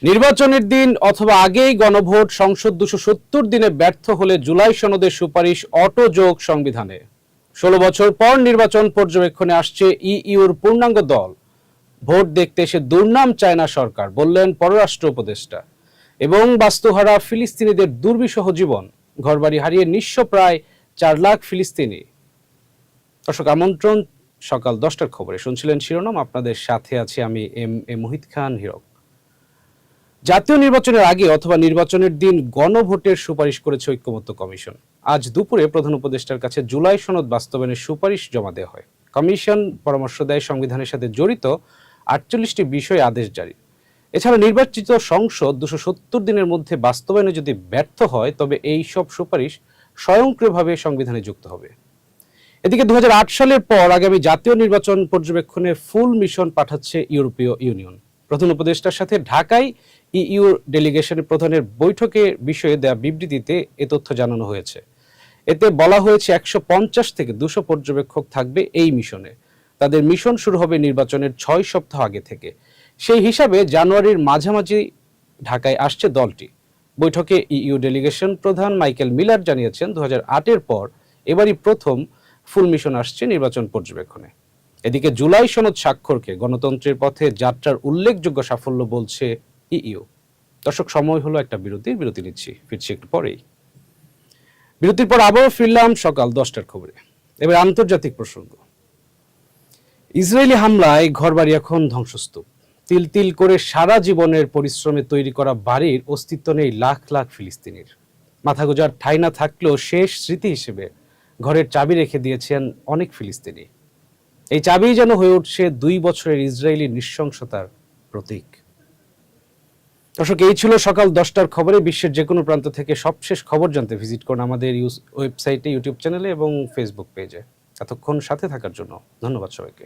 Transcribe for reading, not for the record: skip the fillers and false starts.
নির্বাচনের দিন অথবা আগেই গণভোট, সংসদ ২৭০ দিনে ব্যর্থ হলে জুলাই সনদের সুপারিশ অটো যোগ সংবিধানে। ১৬ বছর পর নির্বাচন পর্যবেক্ষণে আসছে ইইউর পূর্ণাঙ্গ দল। ভোট দেখতে এসে দুর্নাম চায় না সরকার, বললেন পররাষ্ট্র উপদেষ্টা। এবং বাস্তুহারা ফিলিস্তিনিদের দুর্বিষহ জীবন, ঘরবাড়ি হারিয়ে নিঃস্ব প্রায় ৪ লাখ ফিলিস্তিনি। দর্শক, আমন্ত্রণ সকাল ১০টার খবরে। শুনছিলেন শিরোনাম, আপনাদের সাথে আছি আমি এম মুহিত খান হীরক। জাতীয় নির্বাচনের আগে অথবা নির্বাচনের দিন গণভোটের সুপারিশ করেছে ঐক্যমত্য কমিশন। আজ দুপুরে প্রধান উপদেষ্টার কাছে জুলাই সনদ বাস্তবায়নের সুপারিশ জমা দেওয়া হয়। কমিশন পরামর্শ দেয় সংবিধানের সাথে জড়িত ৪৮টি বিষয়ে আদেশ জারি। এছাড়া নির্বাচিত সংসদ ২৭০ দিনের মধ্যে বাস্তবায়নে যদি ব্যর্থ হয় তবে এই সব সুপারিশ স্বয়ংক্রিয়ভাবে সংবিধানে যুক্ত হবে। এদিকে ২০০৮ সালের পর আগামী জাতীয় নির্বাচন পর্যবেক্ষণে ফুল মিশন পাঠাচ্ছে ইউরোপীয় ইউনিয়ন। প্রধান উপদেষ্টার সাথে ঢাকায় ইইউ ডেলিগেশনের প্রধানের বৈঠকে বিষয়ে দেয়া বিবৃতিতে এ তথ্য জানানো হয়েছে। এতে বলা হয়েছে ১৫০ থেকে ২০০ পর্যবেক্ষক থাকবে এই মিশনে। তাদের মিশন শুরু হবে নির্বাচনের ৬ সপ্তাহ আগে থেকে। সেই হিসাবে জানুয়ারির মাঝামাঝি ঢাকায় আসছে দলটি। বৈঠকে ইইউ ডেলিগেশন প্রধান মাইকেল মিলার জানিয়েছেন ২০০৮-এর পর এবারই প্রথম ফুল মিশন আসছে নির্বাচন পর্যবেক্ষণে। এদিকে জুলাই সনদ স্বাক্ষরকে গণতন্ত্রের পথে যাত্রার উল্লেখযোগ্য সাফল্য বলছে ইইউ। দর্শক, সময় হলো একটা বিরতি নিচ্ছি, ফিরছি একটু পরেই। বিরতির পর আবারও ফিরলাম সকাল ১০টার খবরে। এবার আন্তর্জাতিক প্রসঙ্গ। ইসরায়েলি হামলায় ঘরবাড়ি এখন ধ্বংসস্তূপ। তিল তিল করে সারা জীবনের পরিশ্রমে তৈরি করা বাড়ির অস্তিত্ব নেই লাখ লাখ ফিলিস্তিনির। মাথা গোঁজার ঠাঁই না থাকলেও শেষ স্মৃতি হিসেবে ঘরের চাবি রেখে দিয়েছেন অনেক ফিলিস্তিনি। এই চাবিই যেন হয়ে উঠছে ২ বছরের ইসরায়েলি নৃশংসতার প্রতীক। দর্শক, এই ছিল সকাল ১০টার খবরে। বিশ্বের যে কোনো প্রান্ত থেকে সবশেষ খবর জানতে ভিজিট করুন আমাদের ওয়েবসাইটে, ইউটিউব চ্যানেলে এবং ফেসবুক পেজে। এতক্ষণ সাথে থাকার জন্য ধন্যবাদ সবাইকে।